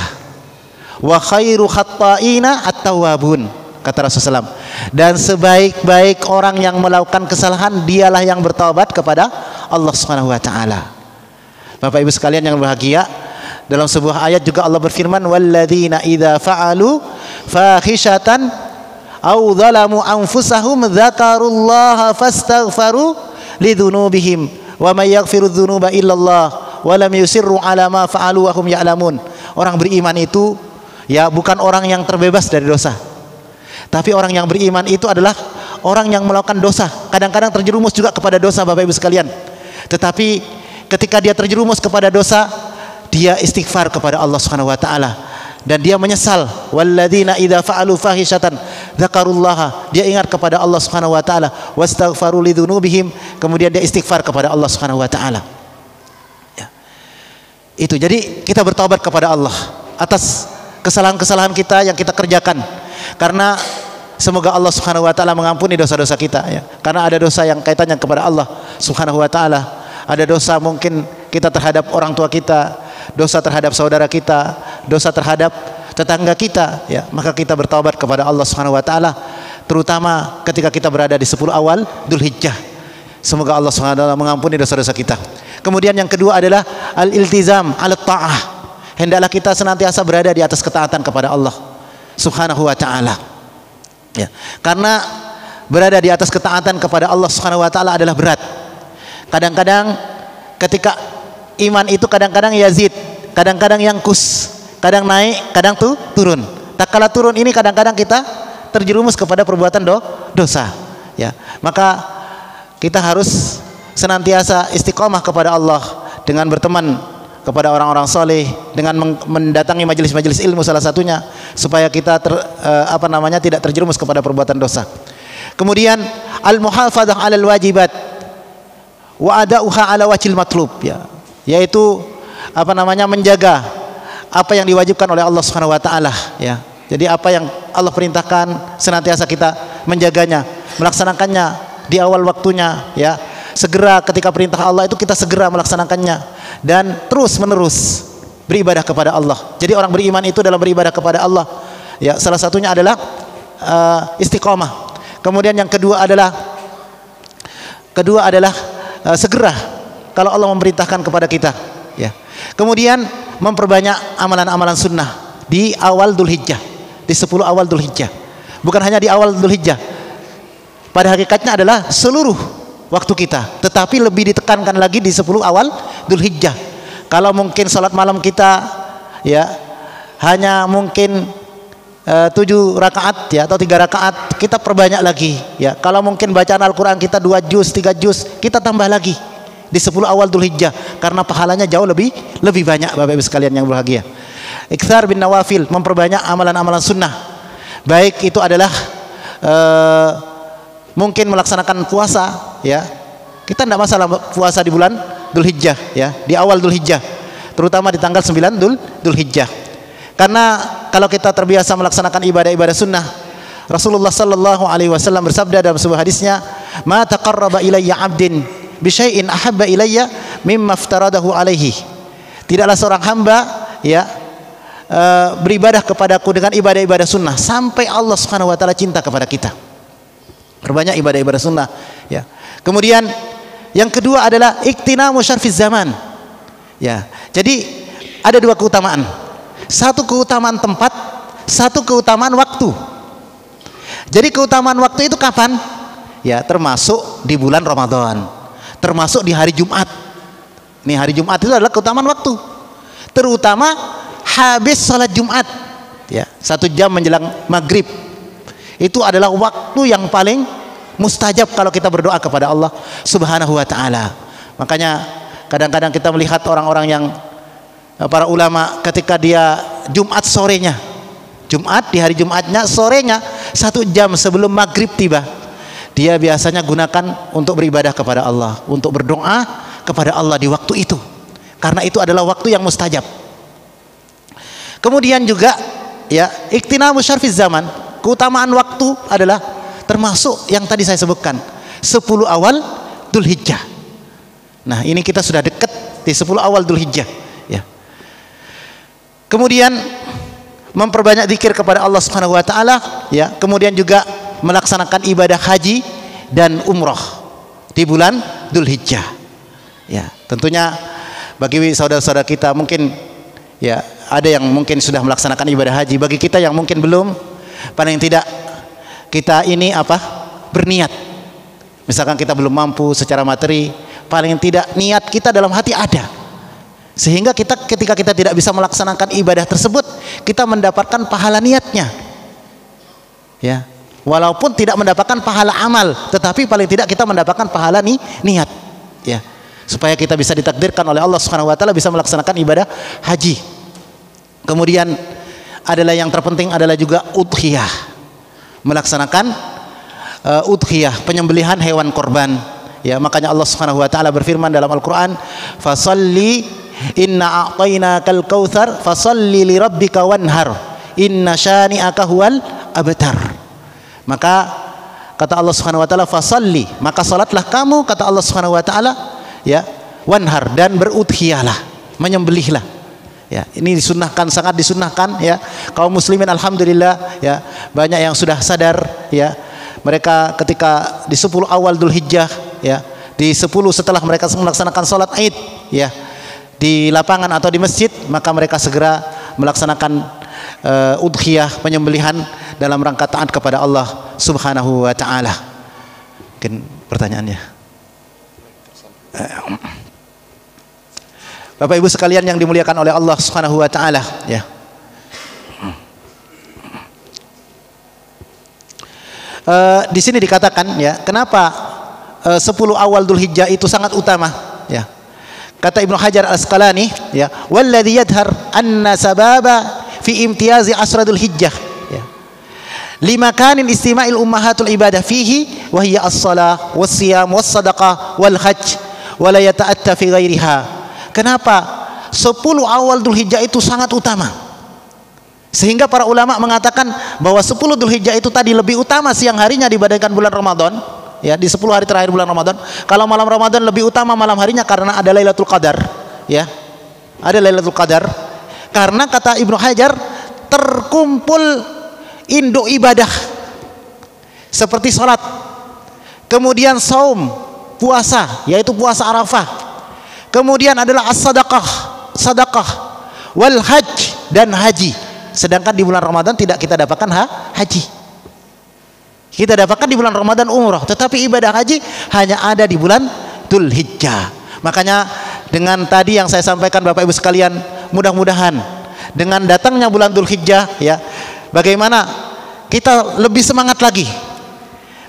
Wa khairu khata'ina at-tawwabun, kata Rasulullah. Dan sebaik-baik orang yang melakukan kesalahan dialah yang bertaubat kepada Allah Subhanahu wa taala. Bapak Ibu sekalian yang berbahagia, dalam sebuah ayat juga Allah berfirman, walladzina idza fa'alu fahishatan aw zalamu anfusahum dzakarullaha fastaghfaru lidzunubihim wa may yaghfiru dzunuba illallah wa lam yusirru ala ma fa'alu wa hum ya'lamun. Orang beriman itu ya bukan orang yang terbebas dari dosa. Tapi orang yang beriman itu adalah orang yang melakukan dosa. Kadang-kadang terjerumus juga kepada dosa, Bapak Ibu sekalian. Tetapi ketika dia terjerumus kepada dosa, dia istighfar kepada Allah Subhanahu wa taala dan dia menyesal. Walladzina idza fa'alu fahishatan dzakarullaha, dia ingat kepada Allah Subhanahu wa taala, wastaghfaru lidzunubihim, kemudian dia istighfar kepada Allah Subhanahu wa taala. Ya. Itu jadi kita bertaubat kepada Allah atas kesalahan-kesalahan kita yang kita kerjakan. Karena semoga Allah Subhanahu wa taala mengampuni dosa-dosa kita, ya. Karena ada dosa yang kaitannya kepada Allah Subhanahu wa taala. Ada dosa mungkin kita terhadap orang tua kita, dosa terhadap saudara kita, dosa terhadap tetangga kita, ya. Maka kita bertaubat kepada Allah Subhanahu wa taala, terutama ketika kita berada di 10 awal Dzulhijjah. Semoga Allah Subhanahu wa taala mengampuni dosa-dosa kita. Kemudian yang kedua adalah al-iltizam 'ala ta'ah. Hendaklah kita senantiasa berada di atas ketaatan kepada Allah Subhanahu wa taala. Ya. Karena berada di atas ketaatan kepada Allah Subhanahu wa taala adalah berat. Kadang-kadang ketika iman itu kadang-kadang yazid, kadang-kadang yangkus, kadang naik, kadang turun. Tak kala turun ini kadang-kadang kita terjerumus kepada perbuatan dosa, ya. Maka kita harus senantiasa istiqomah kepada Allah dengan berteman kepada orang-orang soleh, dengan mendatangi majelis-majelis ilmu salah satunya, supaya kita tidak terjerumus kepada perbuatan dosa. Kemudian al-muhafadzah 'alal wajibat wa ada'uha 'ala wajhil matlub, ya. Yaitu menjaga apa yang diwajibkan oleh Allah Subhanahu wa taala, ya. Jadi apa yang Allah perintahkan senantiasa kita menjaganya, melaksanakannya di awal waktunya, ya. Segera ketika perintah Allah itu kita segera melaksanakannya dan terus menerus beribadah kepada Allah. Jadi orang beriman itu dalam beribadah kepada Allah, ya, salah satunya adalah istiqomah. Kemudian yang kedua adalah segera kalau Allah memerintahkan kepada kita, ya. Kemudian memperbanyak amalan-amalan sunnah di awal Dzulhijjah, di 10 awal Dzulhijjah. Bukan hanya di awal Dzulhijjah, pada hakikatnya adalah seluruh waktu kita, tetapi lebih ditekankan lagi di 10 awal Dzulhijjah. Kalau mungkin salat malam kita, ya, hanya mungkin 7 rakaat, ya, atau 3 rakaat, kita perbanyak lagi, ya. Kalau mungkin bacaan Al-Quran kita 2 juz, 3 juz, kita tambah lagi di 10 awal Dzulhijjah, karena pahalanya jauh lebih banyak, Bapak Ibu sekalian yang berbahagia. Iktsar bin nawafil, memperbanyak amalan-amalan sunnah, baik itu adalah mungkin melaksanakan puasa, ya. Kita tidak masalah puasa di bulan Dzulhijjah, ya, di awal Dzulhijjah, terutama di tanggal 9 Dzulhijjah. Karena kalau kita terbiasa melaksanakan ibadah-ibadah sunnah, Rasulullah sallallahu alaihi wasallam bersabda dalam sebuah hadisnya, "Ma taqarraba ilayya 'abdin bi syai'in ahabba ilayya mimma aftaradahu alaihi." Tidaklah seorang hamba, ya, beribadah kepadaku dengan ibadah-ibadah sunnah sampai Allah Subhanahu wa taala cinta kepada kita. Perbanyak ibadah-ibadah sunnah, ya. Kemudian yang kedua adalah iktinamu syarfiz zaman, ya. Jadi ada 2 keutamaan. Satu keutamaan tempat, satu keutamaan waktu. Jadi keutamaan waktu itu kapan? Ya, termasuk di bulan Ramadan, termasuk di hari Jumat. Nih, hari Jumat itu adalah keutamaan waktu, terutama habis salat Jumat, ya, 1 jam menjelang maghrib. Itu adalah waktu yang paling mustajab kalau kita berdoa kepada Allah Subhanahu wa taala. Makanya kadang-kadang kita melihat orang-orang yang para ulama ketika dia Jumat sorenya, Jumat di hari Jumatnya sorenya 1 jam sebelum maghrib tiba, dia biasanya gunakan untuk beribadah kepada Allah, untuk berdoa kepada Allah di waktu itu, karena itu adalah waktu yang mustajab. Kemudian juga ya, iktinamu syarfiz zaman, keutamaan waktu adalah termasuk yang tadi saya sebutkan 10 awal Dzulhijjah. Nah, ini kita sudah dekat di 10 awal Dzulhijjah ya. Kemudian memperbanyak zikir kepada Allah Subhanahu wa taala ya. Kemudian juga melaksanakan ibadah haji dan umroh di bulan Dzulhijjah. Ya, tentunya bagi saudara-saudara kita mungkin ya ada yang mungkin sudah melaksanakan ibadah haji. Bagi kita yang mungkin belum, paling tidak kita ini berniat. Misalkan kita belum mampu secara materi, paling tidak niat kita dalam hati ada, sehingga ketika kita tidak bisa melaksanakan ibadah tersebut, kita mendapatkan pahala niatnya ya, walaupun tidak mendapatkan pahala amal, tetapi paling tidak kita mendapatkan pahala niat ya, supaya kita bisa ditakdirkan oleh Allah Subhanahu wa taala bisa melaksanakan ibadah haji. Kemudian adalah yang terpenting adalah juga udhiyah, melaksanakan udhiyah, penyembelihan hewan korban ya. Makanya Allah Subhanahu wa taala berfirman dalam Al-Qur'an, fasalli inna a'tainakal kautsar fasalli lirabbika wanhar inna syani'aka huwal abtar. Maka kata Allah Subhanahu wa taala fasalli, maka salatlah kamu, kata Allah Subhanahu wa taala ya, wanhar, dan berudhiyahlah, menyembelihlah ya. Ini disunnahkan, sangat disunnahkan ya. Kaum muslimin alhamdulillah ya, banyak yang sudah sadar ya. Mereka ketika di 10 awal Dzulhijjah ya, di 10 setelah mereka melaksanakan sholat Id ya, di lapangan atau di masjid, maka mereka segera melaksanakan udhiyah, penyembelihan dalam rangka taat kepada Allah Subhanahu wa taala. Mungkin pertanyaannya. Bapak Ibu sekalian yang dimuliakan oleh Allah Subhanahu wa taala ya. Di sini dikatakan ya, kenapa 10 awal Dzulhijjah itu sangat utama ya. Kata Ibnu Hajar Al-Asqalani ya, walladzi yadhhar anna sababa fi imtiyazi asra Dzulhijjah ya, limakanin istima'il ummahatul ibadah fihi wa hiya as-shalah was-siyam was-sadaqah wal hajj wa la yata'atta fi ghairiha. Kenapa 10 awal Dzulhijjah itu sangat utama, sehingga para ulama mengatakan bahwa 10 Dzulhijjah itu tadi lebih utama siang harinya dibandingkan bulan Ramadan ya, di 10 hari terakhir bulan Ramadan. Kalau malam Ramadan lebih utama malam harinya karena ada Lailatul Qadar ya, ada Lailatul Qadar, karena kata Ibnu Hajar terkumpul induk ibadah seperti salat, kemudian saum, puasa, yaitu puasa Arafah, kemudian adalah as-sadaqah, sadaqah, wal hajj, dan haji. Sedangkan di bulan Ramadan tidak kita dapatkan haji. Kita dapatkan di bulan Ramadan umrah, tetapi ibadah haji hanya ada di bulan Dzulhijjah. Makanya dengan tadi yang saya sampaikan Bapak Ibu sekalian, mudah-mudahan dengan datangnya bulan Dzulhijjah ya, bagaimana kita lebih semangat lagi.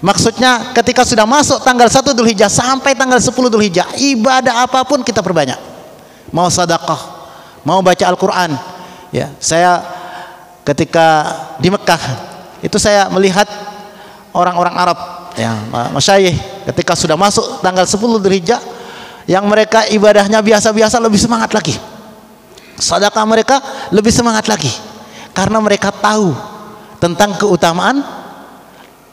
Maksudnya ketika sudah masuk tanggal 1 Dzulhijjah sampai tanggal 10 Dzulhijjah, ibadah apapun kita perbanyak. Mau sedekah, mau baca Al-Qur'an. Ya, saya ketika di Mekah itu saya melihat orang-orang Arab ya, masyayikh, ketika sudah masuk tanggal 10 Dzulhijjah yang mereka ibadahnya biasa-biasa lebih semangat lagi. Sedekah mereka lebih semangat lagi karena mereka tahu tentang keutamaan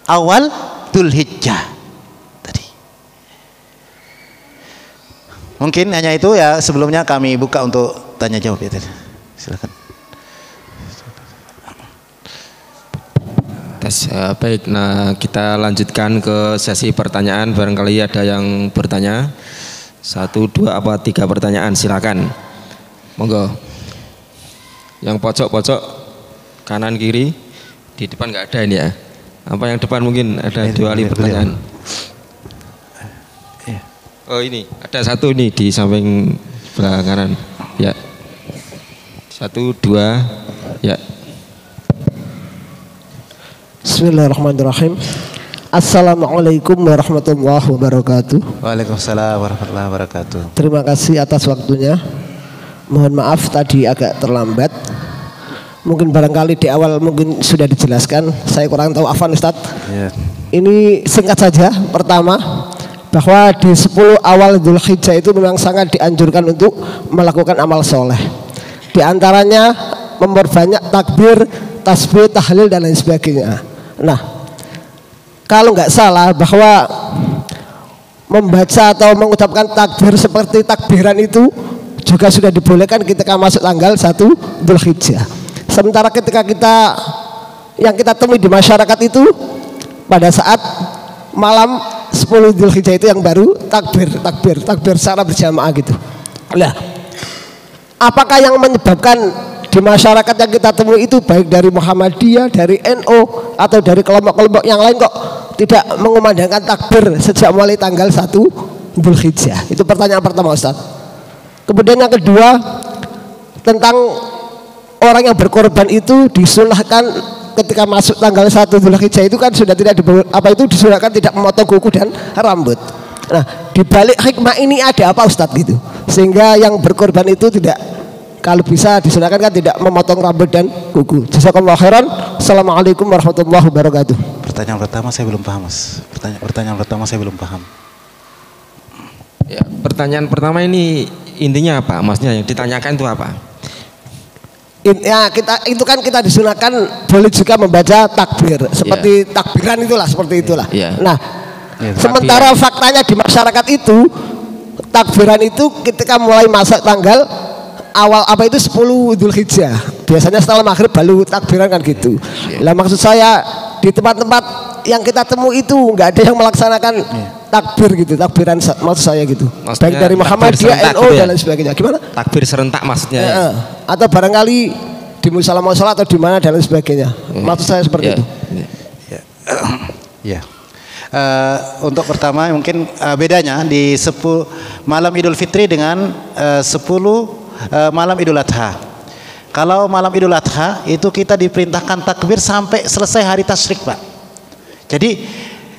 awal Dzulhijjah tadi. Mungkin hanya itu ya, sebelumnya kami buka untuk tanya jawab ya. Silakan. Baik, nah kita lanjutkan ke sesi pertanyaan. Barangkali ada yang bertanya 1, 2, apa 3 pertanyaan, silakan. Monggo. Yang pojok-pojok kanan kiri, di depan nggak ada ini ya. Apa yang depan mungkin ada 2 kali pertanyaan. Oh ini ada 1 nih di samping sebelah kanan. Ya. 1, 2, ya. Bismillahirrahmanirrahim. Assalamualaikum warahmatullahi wabarakatuh. Waalaikumsalam warahmatullahi wabarakatuh. Terima kasih atas waktunya. Mohon maaf tadi agak terlambat. Mungkin barangkali di awal mungkin sudah dijelaskan. Saya kurang tahu, afwan Ustadz. Ya. Ini singkat saja. Pertama, bahwa di 10 awal Dzulhijjah itu memang sangat dianjurkan untuk melakukan amal soleh. Di antaranya memperbanyak takbir, tasbih, tahlil dan lain sebagainya. Nah, kalau nggak salah bahwa membaca atau mengucapkan takbir seperti takbiran itu juga sudah dibolehkan ketika masuk tanggal 1 Dzulhijjah. Sementara ketika yang kita temui di masyarakat itu pada saat malam 10 Dzulhijjah itu yang baru takbir secara berjamaah gitu. Nah, apakah yang menyebabkan di masyarakat yang kita temui itu baik dari Muhammadiyah, dari NU atau dari kelompok-kelompok yang lain kok tidak mengumandangkan takbir sejak mulai tanggal 1 Dzulhijjah? Itu pertanyaan pertama Ustaz. Kemudian yang kedua, tentang orang yang berkorban itu disunahkan ketika masuk tanggal 1 Dzulhijjah itu kan sudah tidak disunahkan tidak memotong kuku dan rambut. Nah, di balik hikmah ini ada apa Ustaz gitu? Sehingga yang berkorban itu tidak, kalau bisa disunahkan kan tidak memotong rambut dan kuku. Jazakallahu khairan. Assalamualaikum warahmatullahi wabarakatuh. Pertanyaan pertama saya belum paham, Mas. Pertanyaan pertama saya belum paham. Ya, pertanyaan pertama ini intinya apa? Maksudnya yang ditanyakan itu apa? Ya, kita disunahkan boleh juga membaca takbir seperti takbiran itulah, seperti itulah. Nah, sementara faktanya di masyarakat itu takbiran itu ketika mulai masuk tanggal awal 10 Dzulhijjah. Biasanya setelah maghrib baru takbiran kan gitu. Lah maksud saya di tempat-tempat yang kita temui itu nggak ada yang melaksanakan takbir gitu, takbiran maksud saya gitu. Maksudnya baik dari Muhammadiyah, NU dan lain sebagainya. Gimana? Takbir serentak maksudnya. Atau barangkali di musala-musala atau di mana dan lain sebagainya. Maksud saya seperti itu. Ya. Untuk pertama mungkin bedanya di 10 malam Idul Fitri dengan 10 malam Idul Adha. Kalau malam Idul Adha itu kita diperintahkan takbir sampai selesai hari tasyrik, Pak. Jadi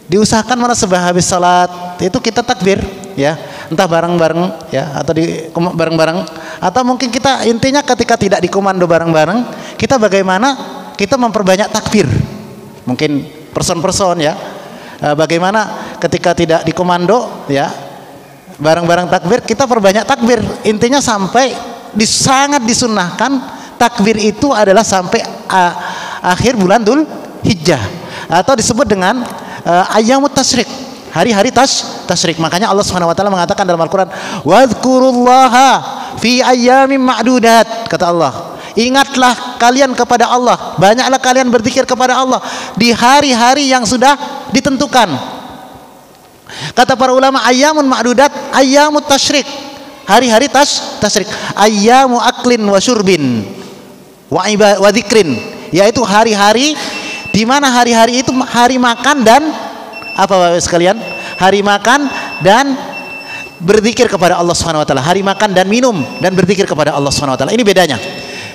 diusahakan mana habis salat itu kita takbir ya, entah bareng-bareng ya atau bareng-bareng, atau mungkin kita intinya ketika tidak dikomando bareng-bareng, kita bagaimana kita memperbanyak takbir. Mungkin person-person ya. Bagaimana ketika tidak dikomando ya, bareng-bareng takbir, kita perbanyak takbir. Intinya sampai sangat disunnahkan takbir itu adalah sampai akhir bulan Dzulhijjah, atau disebut dengan ayyamut tasyrik, hari-hari tasyrik. Makanya Allah Subhanahu wa taala mengatakan dalam Al-Qur'an, "Wadhkurullaha fi ayyamin ma'dudat." Kata Allah, ingatlah kalian kepada Allah, banyaklah kalian berzikir kepada Allah di hari-hari yang sudah ditentukan. Kata para ulama, ayyamun ma'dudat, ayyamut tasyrik, hari-hari tasyrik, ayyamu aklin wa syurbin wa dzikrin, yaitu hari-hari di mana hari-hari itu hari makan dan apa Bapak sekalian? Hari makan dan berzikir kepada Allah Subhanahu wa taala. Hari makan dan minum dan berzikir kepada Allah Subhanahu wa taala. Ini bedanya.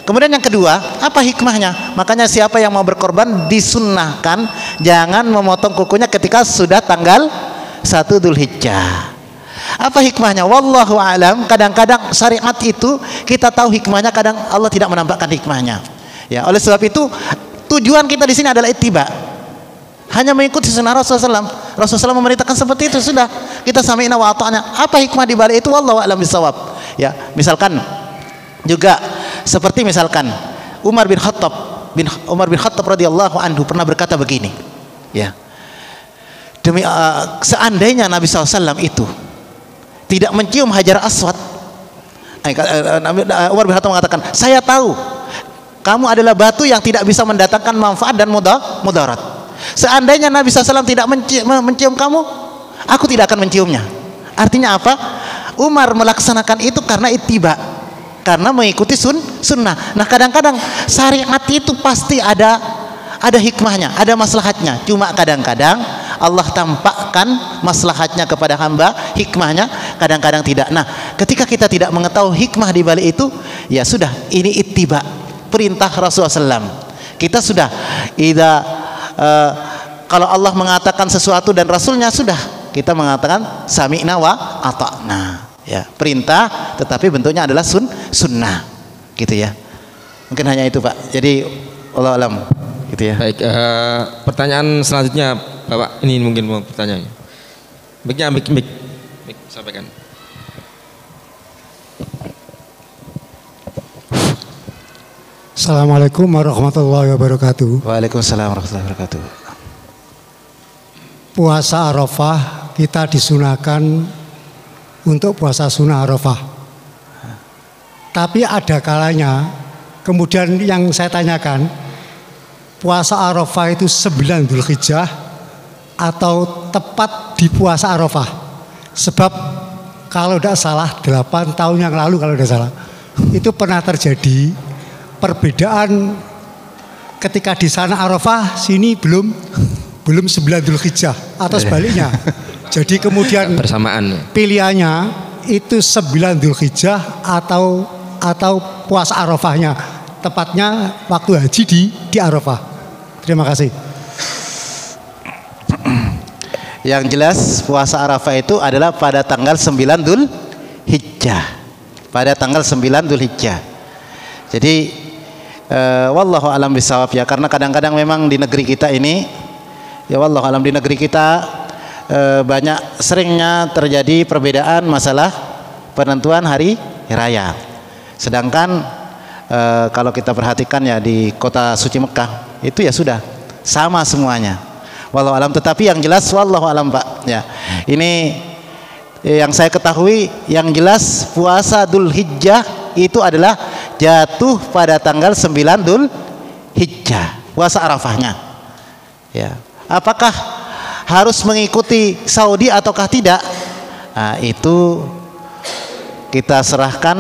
Kemudian yang kedua, apa hikmahnya? Makanya siapa yang mau berkorban disunnahkan jangan memotong kukunya ketika sudah tanggal 1 Dzulhijjah. Apa hikmahnya? Wallahu alam. Kadang-kadang syariat itu kita tahu hikmahnya, kadang Allah tidak menampakkan hikmahnya. Ya, oleh sebab itu tujuan kita di sini adalah ittiba. Hanya mengikuti sunnah Rasulullah SAW. Rasulullah SAW memerintahkan seperti itu, sudah kita sami'na wa ata'na. Apa hikmah di balik itu? Wallahu alam bisawab. Ya, misalkan juga seperti misalkan Umar bin Khattab radhiyallahu anhu pernah berkata begini. Ya. Demi seandainya Nabi SAW itu tidak mencium Hajar Aswad, Umar bin Khattab mengatakan, saya tahu kamu adalah batu yang tidak bisa mendatangkan manfaat dan mudarat. Seandainya Nabi SAW tidak mencium kamu, aku tidak akan menciumnya. Artinya apa? Umar melaksanakan itu karena ittiba, karena mengikuti sunnah. Nah, kadang-kadang syariat itu pasti ada hikmahnya, ada maslahatnya. Cuma kadang-kadang Allah tampakkan maslahatnya kepada hamba, hikmahnya kadang-kadang tidak. Nah, ketika kita tidak mengetahui hikmah di balik itu, ya sudah, ini ittiba, perintah Rasulullah SAW. Kita sudah kalau Allah mengatakan sesuatu dan Rasulnya, sudah kita mengatakan sami'na wa ata'na, ya, perintah tetapi bentuknya adalah sunnah, gitu ya. Mungkin hanya itu Pak. Jadi Allah alam, gitu ya. Baik, pertanyaan selanjutnya Bapak, ini mungkin mau pertanyaan. Mik sampaikan. Assalamualaikum warahmatullahi wabarakatuh. Waalaikumsalam warahmatullahi wabarakatuh. Puasa Arafah kita disunahkan untuk puasa sunnah Arafah. Tapi ada kalanya, kemudian yang saya tanyakan, puasa Arafah itu 9 Dzulhijjah atau tepat di puasa Arafah? Sebab kalau tidak salah 8 tahun yang lalu kalau tidak salah, itu pernah terjadi perbedaan ketika di sana Arafah, sini belum 9 Dzulhijjah atau sebaliknya. Jadi kemudian bersamaan pilihannya itu 9 Dzulhijjah atau puasa Arafahnya, tepatnya waktu haji di Arafah. Terima kasih. Yang jelas puasa Arafah itu adalah pada tanggal 9 Dzulhijjah. Pada tanggal 9 Dzulhijjah. Jadi wallahu alam bisawab ya, karena kadang-kadang memang di negeri kita ini, ya wallahu alam, di negeri kita banyak seringnya terjadi perbedaan masalah penentuan hari raya. Sedangkan kalau kita perhatikan ya di kota suci Mekah itu ya sudah sama semuanya. Wallahu alam, tetapi yang jelas wallahu alam Pak ya. Ini yang saya ketahui, yang jelas puasa Dzulhijjah itu adalah jatuh pada tanggal 9 Dzulhijjah, puasa Arafahnya. Ya. Apakah harus mengikuti Saudi ataukah tidak? Nah, itu kita serahkan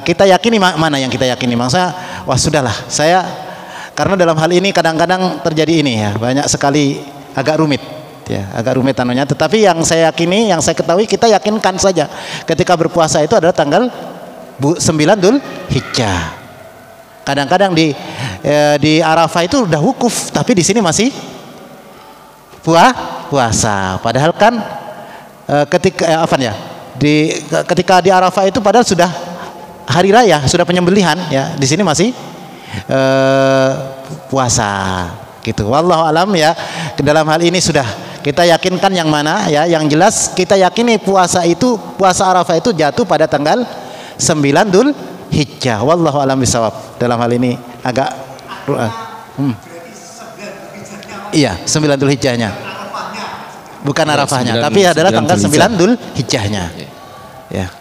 kita yakini mana yang kita yakini. Maksudnya, wah sudahlah, saya karena dalam hal ini kadang-kadang terjadi ini ya, banyak sekali agak rumit. Ya, agak rumit anunya, tetapi yang saya yakini, yang saya ketahui, kita yakinkan saja ketika berpuasa itu adalah tanggal 9 Dzulhijjah. Kadang-kadang di Arafah itu udah wukuf, tapi di sini masih puasa. Padahal kan ketika di Arafah itu padahal sudah hari raya, sudah penyembelihan ya. Di sini masih puasa. Gitu. Wallahu alam ya. Dalam hal ini sudah kita yakinkan yang mana ya, yang jelas kita yakini puasa Arafah itu jatuh pada tanggal 9 Dzulhijjah. Wallahu alam bisawab. Dalam hal ini agak iya, 9 Dzulhijjahnya. Bukan Arafahnya, tapi adalah tanggal 9 Dzulhijjahnya. Ya.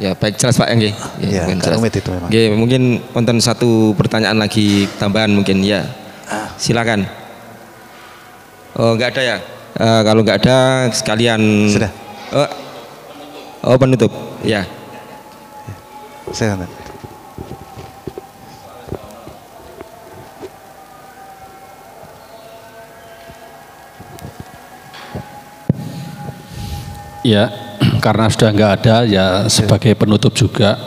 Ya, baik, jelas Pak Engge. Ya, rumit itu memang. Oke, mungkin wonten satu pertanyaan lagi tambahan mungkin ya. Silakan. Oh, enggak ada ya? Kalau enggak ada sekalian sudah. Oh, penutup. Ya. Silakan. Ya, karena sudah enggak ada ya sebagai penutup juga.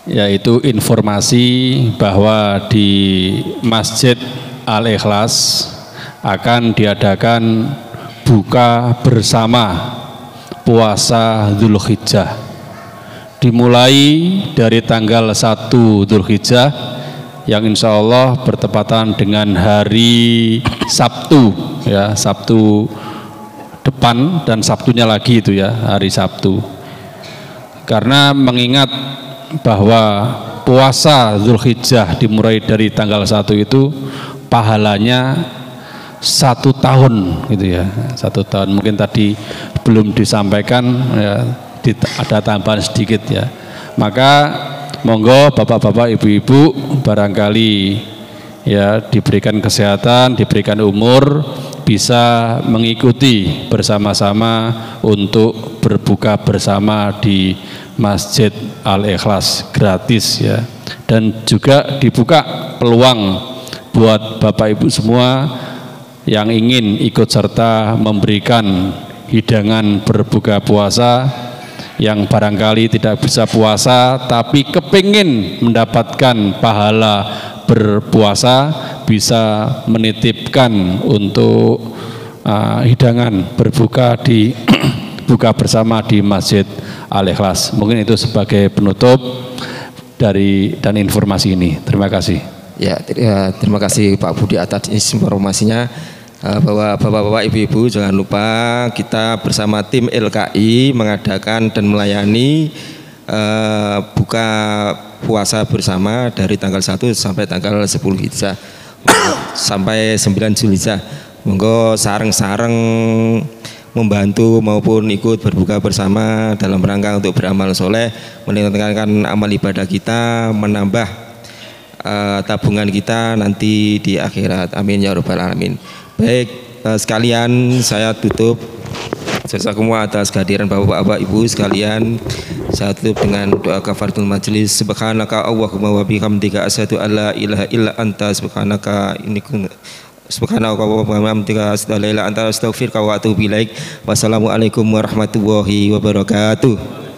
Yaitu informasi bahwa di Masjid Al-Ikhlas akan diadakan buka bersama puasa Dzulhijjah, dimulai dari tanggal 1 Dzulhijjah yang insya Allah bertepatan dengan hari Sabtu ya, Sabtu depan dan Sabtunya lagi itu ya, hari Sabtu. Karena mengingat bahwa puasa Dzulhijjah dimulai dari tanggal 1 itu pahalanya 1 tahun gitu ya, 1 tahun. Mungkin tadi belum disampaikan ya, ada tambahan sedikit ya. Maka monggo bapak-bapak, ibu-ibu barangkali ya diberikan kesehatan, diberikan umur, bisa mengikuti bersama-sama untuk berbuka bersama di Masjid Al-Ikhlas gratis ya. Dan juga dibuka peluang buat Bapak Ibu semua yang ingin ikut serta memberikan hidangan berbuka puasa, yang barangkali tidak bisa puasa tapi kepingin mendapatkan pahala berpuasa bisa menitipkan untuk hidangan berbuka di buka bersama di Masjid Al-Ikhlas. Mungkin itu sebagai penutup dan informasi ini. Terima kasih. Ya, terima kasih Pak Budi atas informasinya. Bahwa bapak-bapak, ibu-ibu jangan lupa kita bersama tim LKI mengadakan dan melayani buka puasa bersama dari tanggal 1 sampai tanggal 10 Hijjah sampai 9 Zulhijjah. Monggo sareng-sareng membantu maupun ikut berbuka bersama dalam rangka untuk beramal soleh, meningkatkan amal ibadah kita, menambah tabungan kita nanti di akhirat. Amin ya rabbal alamin. Baik, sekalian saya tutup. Jazakumullah atas kehadiran bapak-bapak, ibu sekalian. Saya tutup dengan doa kafaratul majelis. Subhanaka Allahumma wa bihamdika asyhadu alla ilaha illa anta subhanaka inni kuntu subhanaka wa bihamdika asyhadu alla ilaha illa anta astaghfiruka wa atubu ilaik. Wassalamualaikum warahmatullahi wabarakatuh.